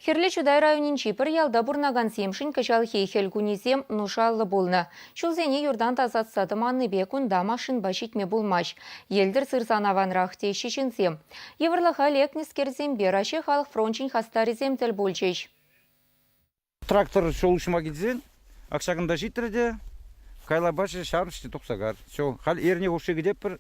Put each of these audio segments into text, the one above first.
Херле Чудай районин Чипр ялда бурнаган семшин качал хейхел кунизем нушаллы болны. Шулзене юрдан тазатса тыманны бекунда машин башитме булмаш. Елдер сырзанаванрах тешишінсем. Еврлыха лекнескерзем бераше халық фрончин хастаризем тіл болчеш. Трактор шолушыма кетсен, ақшағында житрде, кайла башы шармышты тоқсагар. Хал ерне қошығы деп бір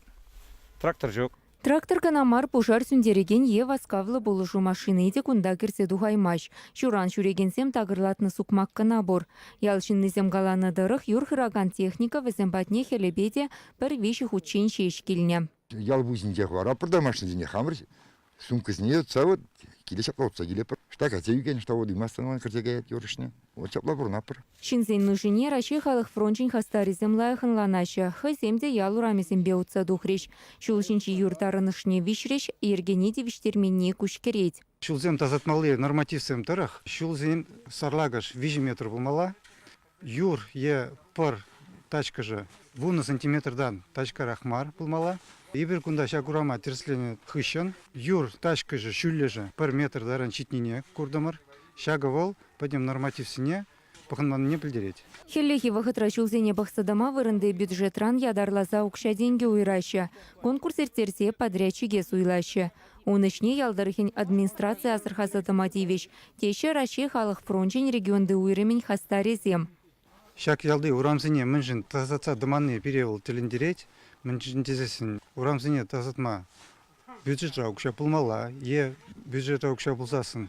трактор жоқ. Трактор канамар пушар сүндереген васкавлы болышу машины еде кунда кірсе духаймаш. Шуран шүрегенсем тағырлатны сукмак канабор. Ялшыннызем галаны дырық юрхыраган техника візем батне хелебеде бір виші хучен шешкіліне. Ялбузінде var, апырда машинзіне хамыр, сумкасіне цавод, келе шаплауца келепір. Штака теуген, что воды мастануан кіртегает юрышны. Вот шаплабыр напыр. Шинзен нушине раши халық фрончин хастаризем лайхын ланаша. Хыземде ялурамезем беутса духреш. Шулшинчи юртарынышне вишреш, ергенеде виштерменне кушкереть. Шулзем тазатмалы нормативсем тарах. Шулзем сарлагаш 20 метр булмала. Юр е пар тачка же вуна сантиметрдан тачка рахмар булмала. Ибер кунда шагурама терсление хыщан. Юр тачка же шулле же пар метр даран читнине курдамар. Шаговол, пойдем норматив сине, паханман не пильдереть. Хеллехи вахытра шулзене бақсадама вырынды бюджетран ядарлаза укша деньги уйраща. Конкурс ертерсе подрядчиге суйлаща. Онышне ялдарыхин администрация асырхасатамативеш. Теше раши халық фрончин регионды уйрымень хастарезем. Шак ялды урамсыне мынжын тазатса дыманны перевел телендереть. Мынжын тезесін урамсыне тазатма бюджетра укша пулмала. Бюджетра укша пулсасын.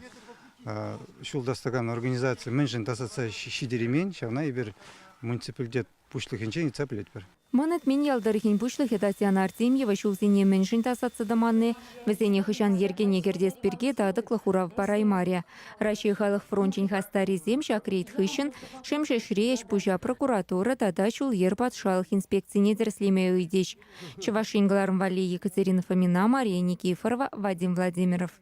Шулдастаган организация мэнжин тасатса шидеремен, шавна ибер муниципалитет пушлыхенчен цаплет бір. Манат мен ялдарыхин пушлыхе Татьяна Артемьева шулзене мэнжин тасатса даманны, везене хышан ергене гердесперге дадыклы хурав бараймаря. Раши халық фрончин хастаризем шакрейт хышын, шемше шрееш пужа прокуратура тада шул ербат шалық инспекцияне дерслеме уйдеш. Чувашингларм Вали Екатерина Фомина, Мария Никифорова, Вадим Владимиров.